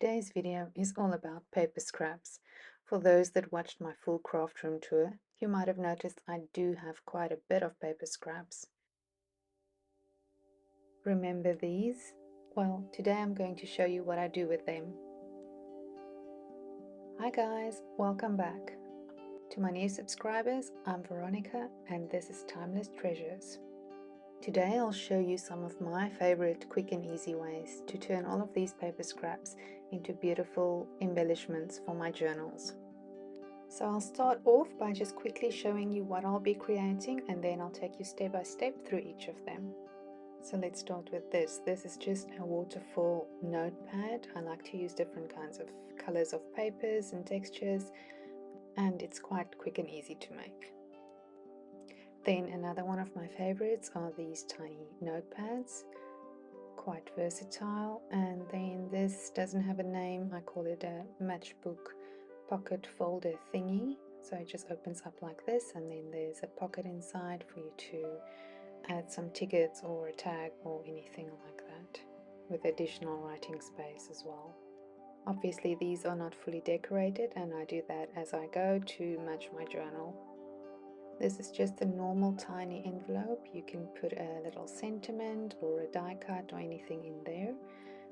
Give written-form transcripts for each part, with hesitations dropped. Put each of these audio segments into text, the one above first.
Today's video is all about paper scraps. For those that watched my full craft room tour, you might have noticed I do have quite a bit of paper scraps. Remember these? Well, today I'm going to show you what I do with them. Hi guys, welcome back. To my new subscribers, I'm Veronica and this is Timeless Treasures. Today I'll show you some of my favorite quick and easy ways to turn all of these paper scraps into beautiful embellishments for my journals. So I'll start off by just quickly showing you what I'll be creating, and then I'll take you step by step through each of them. So let's start with this. This is just a waterfall notepad. I like to use different kinds of colors of papers and textures, and it's quite quick and easy to make. Then another one of my favorites are these tiny notepads, quite versatile. And then this doesn't have a name, I call it a matchbook pocket folder thingy. So it just opens up like this, and then there's a pocket inside for you to add some tickets or a tag or anything like that, with additional writing space as well. Obviously these are not fully decorated, and I do that as I go to match my journal. This is just a normal tiny envelope. You can put a little sentiment or a die cut or anything in there.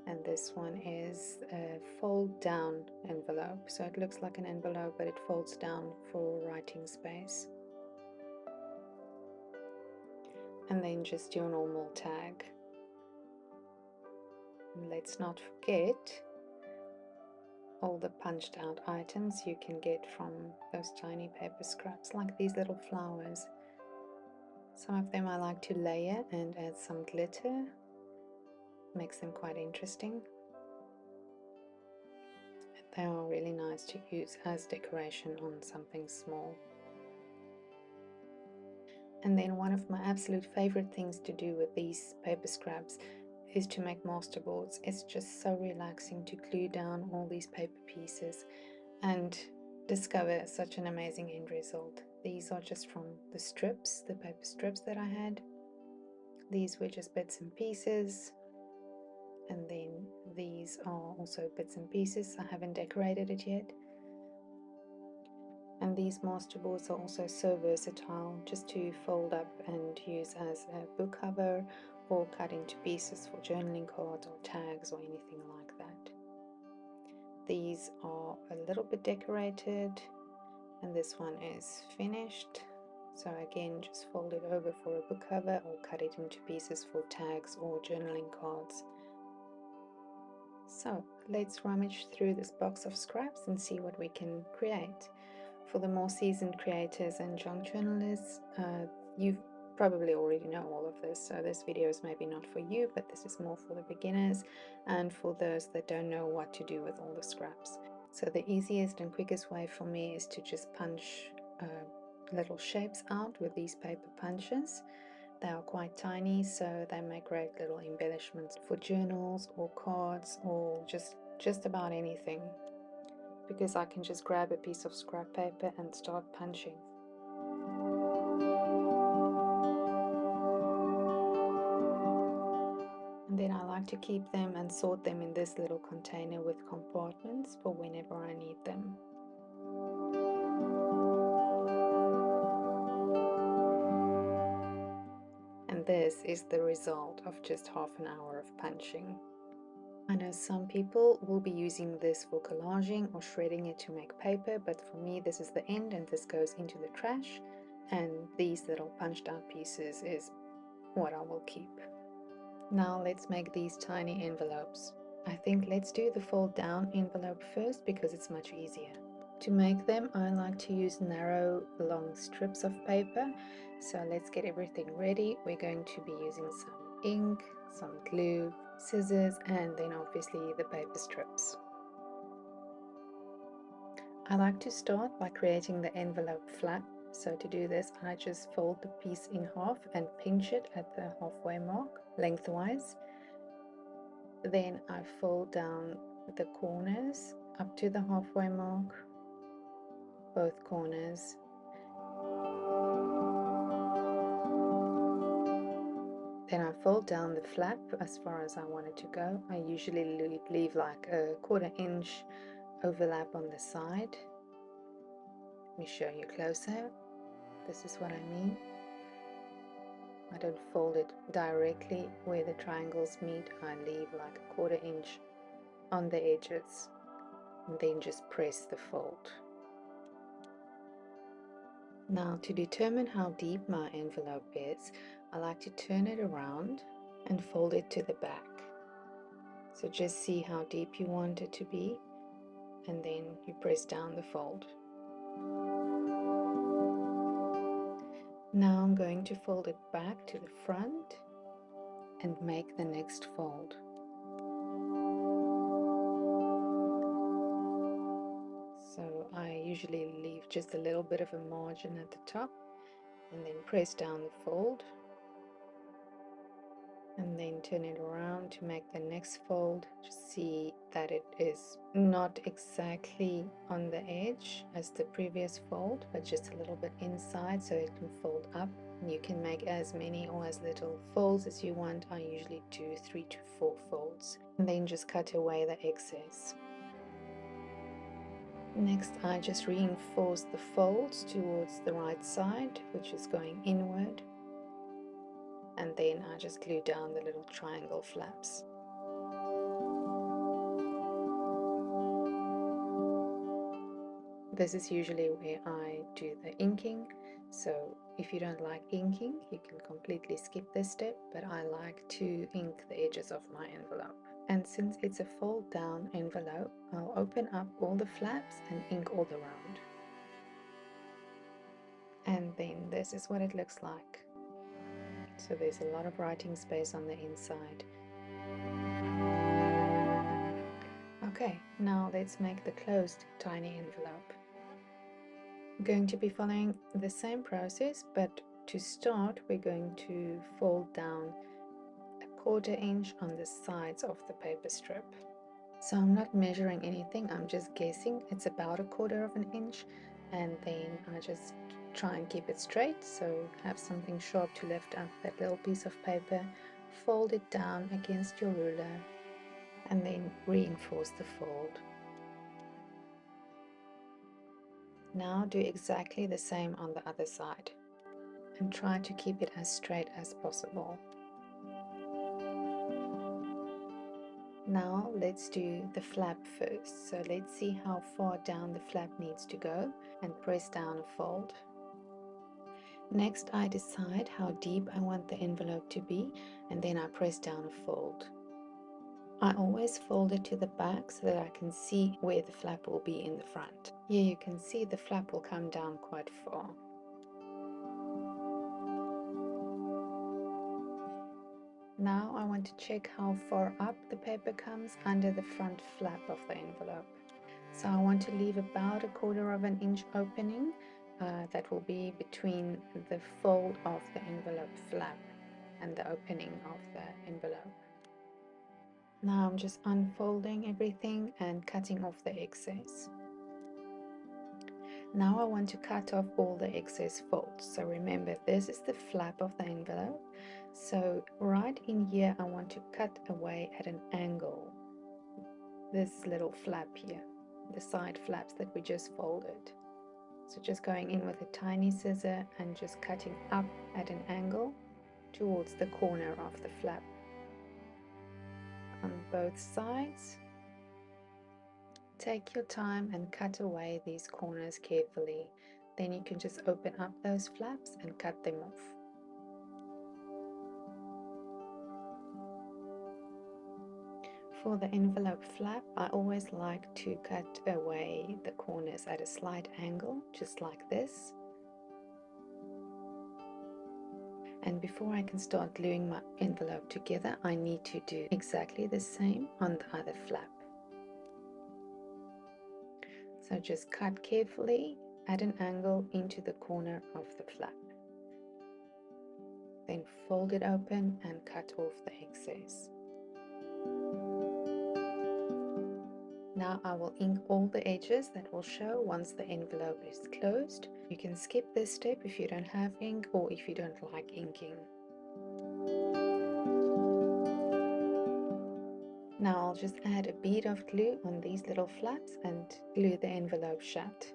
And this one is a fold down envelope. So it looks like an envelope, but it folds down for writing space. And then just your normal tag. And let's not forget all the punched out items you can get from those tiny paper scraps, like these little flowers. Some of them I like to layer and add some glitter, makes them quite interesting. They are really nice to use as decoration on something small. And then one of my absolute favorite things to do with these paper scraps is to make masterboards. It's just so relaxing to glue down all these paper pieces and discover such an amazing end result. These are just from the strips, the paper strips that I had. These were just bits and pieces, and then these are also bits and pieces. I haven't decorated it yet. And these masterboards are also so versatile, just to fold up and use as a book cover or cut into pieces for journaling cards or tags or anything like that. These are a little bit decorated, and this one is finished. So again, just fold it over for a book cover or cut it into pieces for tags or journaling cards. So let's rummage through this box of scraps and see what we can create. For the more seasoned creators and junk journalists, you probably already know all of this, so this video is maybe not for you, but this is more for the beginners and for those that don't know what to do with all the scraps. So the easiest and quickest way for me is to just punch little shapes out with these paper punches. They are quite tiny, so they make great little embellishments for journals or cards or just about anything, because I can just grab a piece of scrap paper and start punching. And then I like to keep them and sort them in this little container with compartments for whenever I need them. And this is the result of just half an hour of punching. I know some people will be using this for collaging or shredding it to make paper, but for me this is the end and this goes into the trash, and these little punched out pieces is what I will keep. Now let's make these tiny envelopes. I think let's do the fold down envelope first because it's much easier. To make them, I like to use narrow long strips of paper. So let's get everything ready. We're going to be using some ink, some glue, scissors, and then obviously the paper strips. I like to start by creating the envelope flap. So to do this, I just fold the piece in half and pinch it at the halfway mark lengthwise. Then I fold down the corners up to the halfway mark, both corners. Then I fold down the flap as far as I want it to go. I usually leave like a 1/4 inch overlap on the side. Let me show you closer. This is what I mean. I don't fold it directly where the triangles meet. I leave like a 1/4 inch on the edges and then just press the fold. Now, to determine how deep my envelope is, I like to turn it around and fold it to the back. So just see how deep you want it to be, and then you press down the fold. Now I'm going to fold it back to the front and make the next fold. So I usually leave just a little bit of a margin at the top and then press down the fold and then turn it around to make the next fold. Just see that it is not exactly on the edge as the previous fold, but just a little bit inside so it can fold up. You can make as many or as little folds as you want. I usually do 3 to 4 folds and then just cut away the excess. Next, I just reinforce the folds towards the right side, which is going inward, and then I just glue down the little triangle flaps. This is usually where I do the inking, so if you don't like inking, you can completely skip this step, but I like to ink the edges of my envelope. And since it's a fold down envelope, I'll open up all the flaps and ink all around. And then this is what it looks like. So there's a lot of writing space on the inside. Okay, now let's make the closed tiny envelope. I'm going to be following the same process, but to start we're going to fold down a 1/4 inch on the sides of the paper strip. So I'm not measuring anything, I'm just guessing. It's about a 1/4 inch, and then I just try and keep it straight, so have something sharp to lift up that little piece of paper, fold it down against your ruler, and then reinforce the fold. Now do exactly the same on the other side and try to keep it as straight as possible. Now let's do the flap first. So let's see how far down the flap needs to go and press down a fold. Next, I decide how deep I want the envelope to be, and then I press down a fold. I always fold it to the back so that I can see where the flap will be in the front. Here you can see the flap will come down quite far. Now I want to check how far up the paper comes under the front flap of the envelope. So I want to leave about a 1/4 inch opening that will be between the fold of the envelope flap and the opening of the envelope. Now I'm just unfolding everything and cutting off the excess. Now I want to cut off all the excess folds. So remember, this is the flap of the envelope. So right in here I want to cut away at an angle this little flap here, the side flaps that we just folded. So just going in with a tiny scissor and just cutting up at an angle towards the corner of the flap. On both sides, take your time and cut away these corners carefully. Then you can just open up those flaps and cut them off. For the envelope flap, I always like to cut away the corners at a slight angle, just like this. And before I can start gluing my envelope together, I need to do exactly the same on the other flap. So just cut carefully at an angle into the corner of the flap. Then fold it open and cut off the excess. Now I will ink all the edges that will show once the envelope is closed. You can skip this step if you don't have ink or if you don't like inking. Now I'll just add a bead of glue on these little flaps and glue the envelope shut.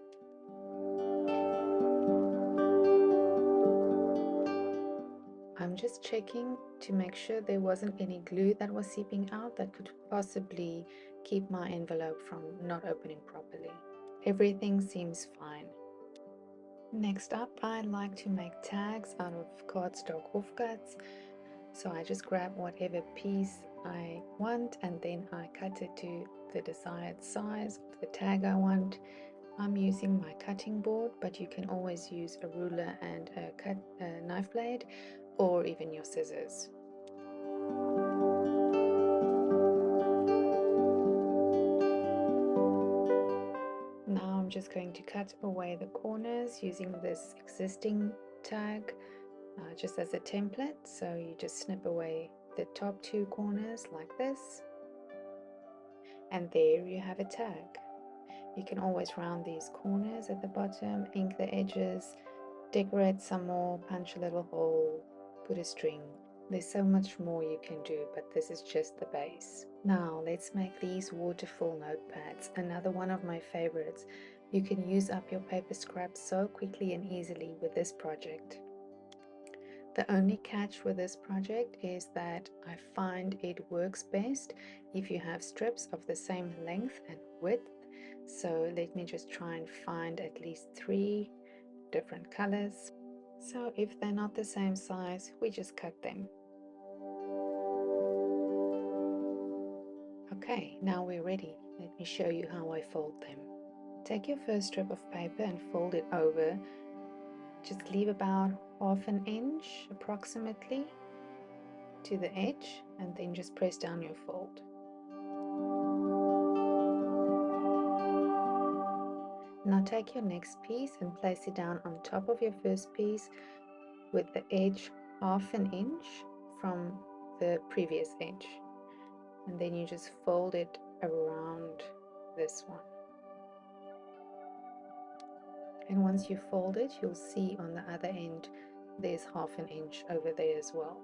I'm just checking to make sure there wasn't any glue that was seeping out that could possibly keep my envelope from not opening properly. Everything seems fine. Next up, I like to make tags out of cardstock offcuts. So I just grab whatever piece I want and then I cut it to the desired size of the tag I want. I'm using my cutting board, but you can always use a ruler and a knife blade, or even your scissors. Now I'm just going to cut away the corners using this existing tag just as a template. So you just snip away the top two corners like this, and there you have a tag. You can always round these corners at the bottom, ink the edges, decorate some more, punch a little hole, put a string. There's so much more you can do, but this is just the base. Now let's make these waterfall notepads, another one of my favorites. You can use up your paper scraps so quickly and easily with this project. The only catch with this project is that I find it works best if you have strips of the same length and width. So let me just try and find at least 3 different colors. So if they're not the same size, we just cut them. Okay, now we're ready. Let me show you how I fold them. Take your first strip of paper and fold it over. Just leave about ½ an inch approximately to the edge and then just press down your fold. Now take your next piece and place it down on top of your first piece with the edge ½ an inch from the previous edge, and then you just fold it around this one. And once you fold it, you'll see on the other end there's ½ an inch over there as well.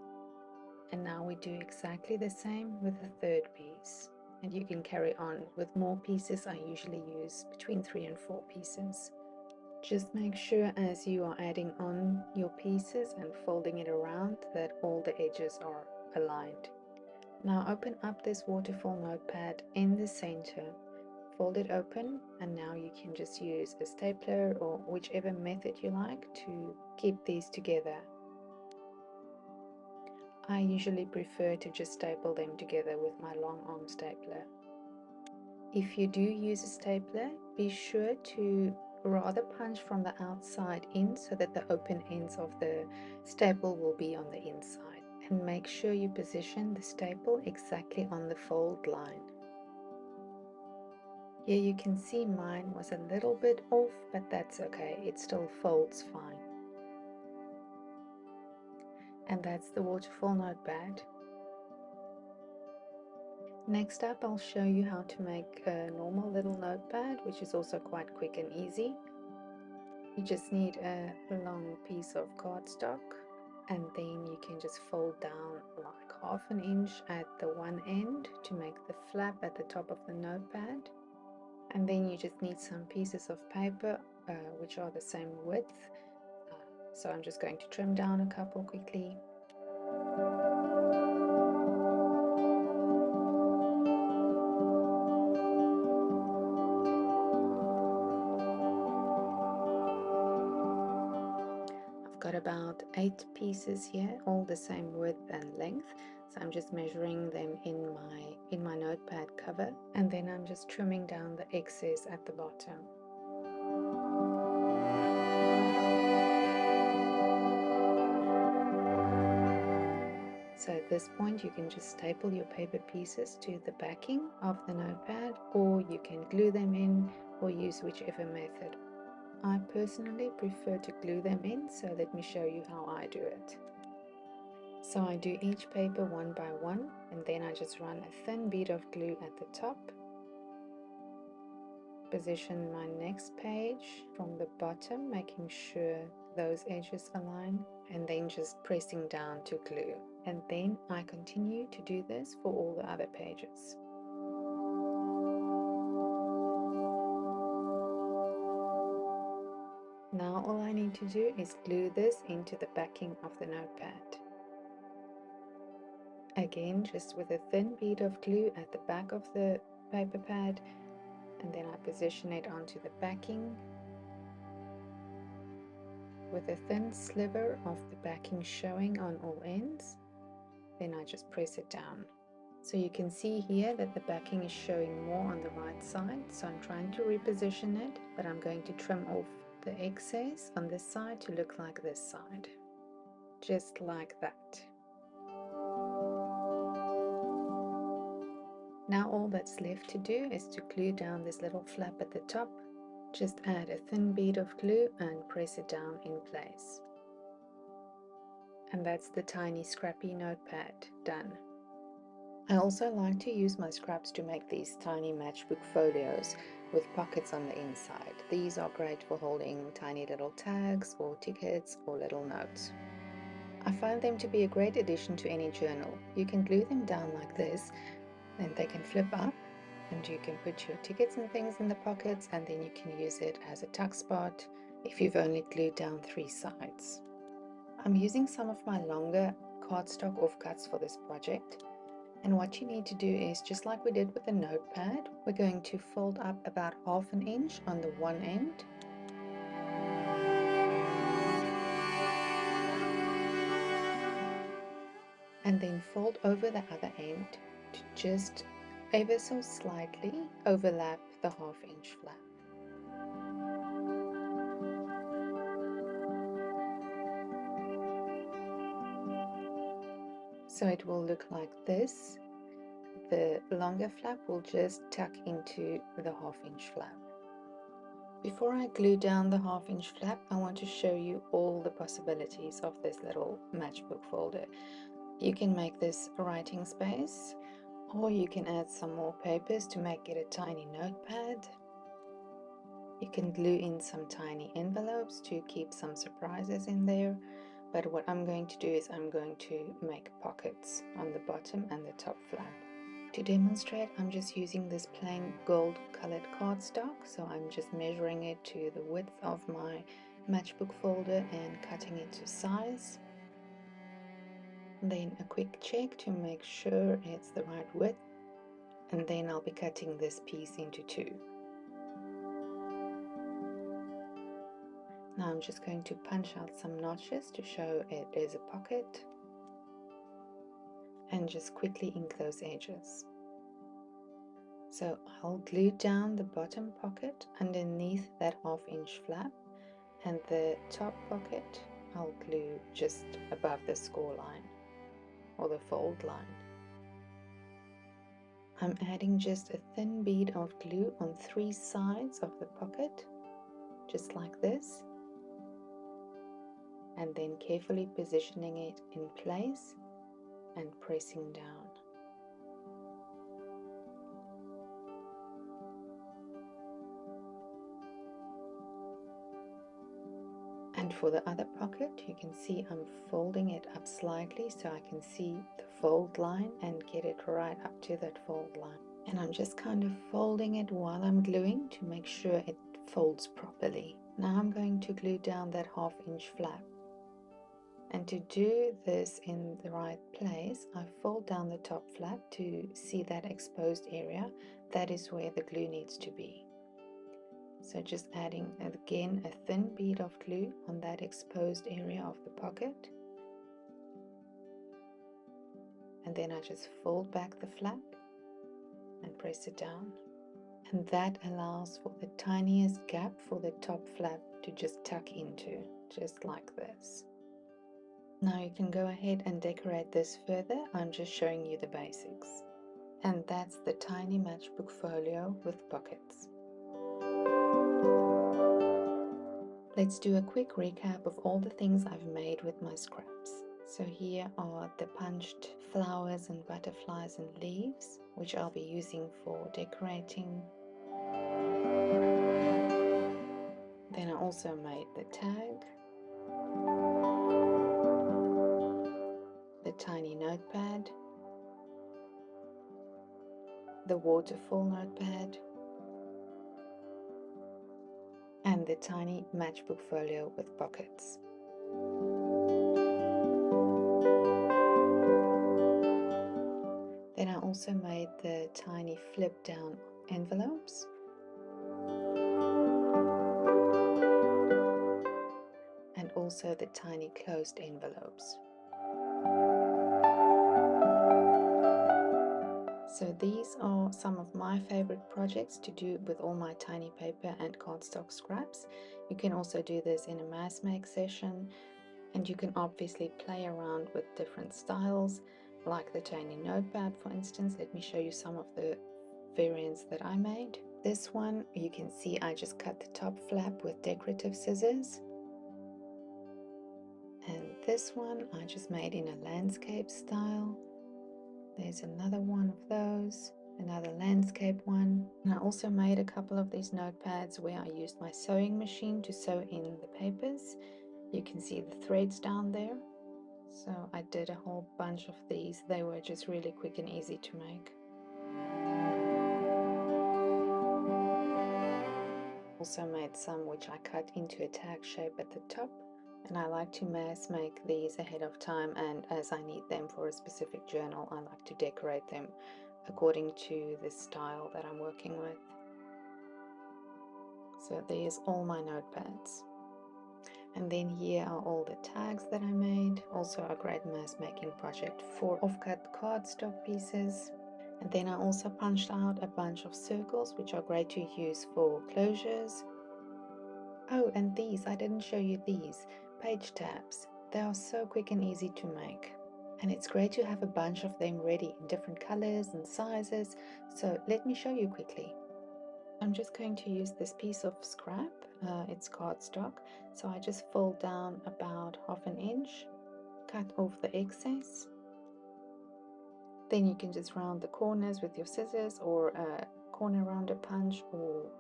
And now we do exactly the same with the third piece, and you can carry on with more pieces. I usually use between 3 and 4 pieces. Just make sure as you are adding on your pieces and folding it around that all the edges are aligned. Now open up this waterfall notepad in the center, fold it open, and now you can just use a stapler or whichever method you like to keep these together. I usually prefer to just staple them together with my long arm stapler. If you do use a stapler, be sure to rather punch from the outside in so that the open ends of the staple will be on the inside, and make sure you position the staple exactly on the fold line. Here you can see mine was a little bit off, but that's okay, it still folds fine. And that's the waterfall notepad. Next up, I'll show you how to make a normal little notepad, which is also quite quick and easy. You just need a long piece of cardstock, and then you can just fold down like ½ an inch at the one end to make the flap at the top of the notepad. And then you just need some pieces of paper which are the same width. So I'm just going to trim down a couple quickly. Got about 8 pieces here, all the same width and length. So I'm just measuring them in my notepad cover, and then I'm just trimming down the excess at the bottom. So at this point you can just staple your paper pieces to the backing of the notepad, or you can glue them in or use whichever method. I personally prefer to glue them in, so let me show you how I do it. So I do each paper one by one, and then I just run a thin bead of glue at the top. Position my next page from the bottom, making sure those edges align, and then just pressing down to glue. And then I continue to do this for all the other pages. need to do is glue this into the backing of the notepad. Again, just with a thin bead of glue at the back of the paper pad, and then I position it onto the backing with a thin sliver of the backing showing on all ends. Then I just press it down. So you can see here that the backing is showing more on the right side, so I'm trying to reposition it, but I'm going to trim off the excess on this side to look like this side. Just like that. Now all that's left to do is to glue down this little flap at the top. Just add a thin bead of glue and press it down in place. And that's the tiny Scrappy Notepad done. I also like to use my scraps to make these tiny matchbook folios with pockets on the inside. These are great for holding tiny little tags or tickets or little notes. I find them to be a great addition to any journal. You can glue them down like this, and they can flip up, and you can put your tickets and things in the pockets, and then you can use it as a tuck spot if you've only glued down 3 sides. I'm using some of my longer cardstock offcuts for this project. And what you need to do is, just like we did with the notepad, we're going to fold up about 1/2 inch on the one end. And then fold over the other end to just ever so slightly overlap the 1/2 inch flap. So it will look like this. The longer flap will just tuck into the 1/2 inch flap. Before I glue down the 1/2 inch flap, I want to show you all the possibilities of this little matchbook folder. You can make this a writing space, or you can add some more papers to make it a tiny notepad. You can glue in some tiny envelopes to keep some surprises in there. But what I'm going to do is I'm going to make pockets on the bottom and the top flap. To demonstrate, I'm just using this plain gold colored cardstock, so I'm just measuring it to the width of my matchbook folder and cutting it to size. Then a quick check to make sure it's the right width, and then I'll be cutting this piece into 2. Now I'm just going to punch out some notches to show it is a pocket, and just quickly ink those edges. So I'll glue down the bottom pocket underneath that 1/2 inch flap, and the top pocket I'll glue just above the score line or the fold line. I'm adding just a thin bead of glue on 3 sides of the pocket, just like this, and then carefully positioning it in place and pressing down. And for the other pocket, you can see I'm folding it up slightly so I can see the fold line and get it right up to that fold line. And I'm just kind of folding it while I'm gluing to make sure it folds properly. Now I'm going to glue down that 1/2 inch flap. And to do this in the right place, I fold down the top flap to see that exposed area. That is where the glue needs to be. So just adding again a thin bead of glue on that exposed area of the pocket. And then I just fold back the flap and press it down. And that allows for the tiniest gap for the top flap to just tuck into, just like this. Now you can go ahead and decorate this further. I'm just showing you the basics. And that's the tiny matchbook folio with pockets. Let's do a quick recap of all the things I've made with my scraps. So here are the punched flowers and butterflies and leaves, which I'll be using for decorating. Then I also made the tag, the tiny notepad, the waterfall notepad, and and the tiny matchbook folio with pockets. Then I also made the tiny flip down envelopes. And also the tiny closed envelopes. So these are some of my favorite projects to do with all my tiny paper and cardstock scraps. You can also do this in a mass make session, and you can obviously play around with different styles, like the tiny notepad, for instance. Let me show you some of the variants that I made. This one, you can see I just cut the top flap with decorative scissors. And this one I just made in a landscape style. There's another one of those, another landscape one. And I also made a couple of these notepads where I used my sewing machine to sew in the papers. You can see the threads down there. So I did a whole bunch of these. They were just really quick and easy to make. Also made some which I cut into a tag shape at the top. And I like to mass make these ahead of time, and as I need them for a specific journal, I like to decorate them according to the style that I'm working with. So there's all my notepads. And then here are all the tags that I made, also a great mass making project for off-cut cardstock pieces. And then I also punched out a bunch of circles which are great to use for closures. Oh, and these, I didn't show you these. Page tabs. They are so quick and easy to make, and it's great to have a bunch of them ready in different colors and sizes. So let me show you quickly. I'm just going to use this piece of scrap, it's cardstock, so I just fold down about 1/2 inch, cut off the excess. Then you can just round the corners with your scissors, or a corner rounder punch, or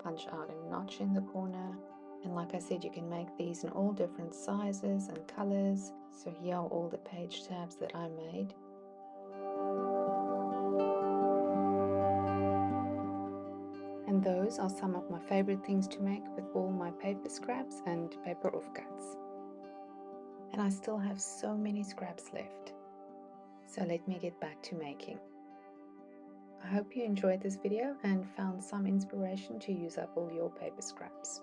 punch out a notch in the corner. And like I said, you can make these in all different sizes and colors. So here are all the page tabs that I made. And those are some of my favorite things to make with all my paper scraps and paper offcuts. And I still have so many scraps left. So let me get back to making. I hope you enjoyed this video and found some inspiration to use up all your paper scraps.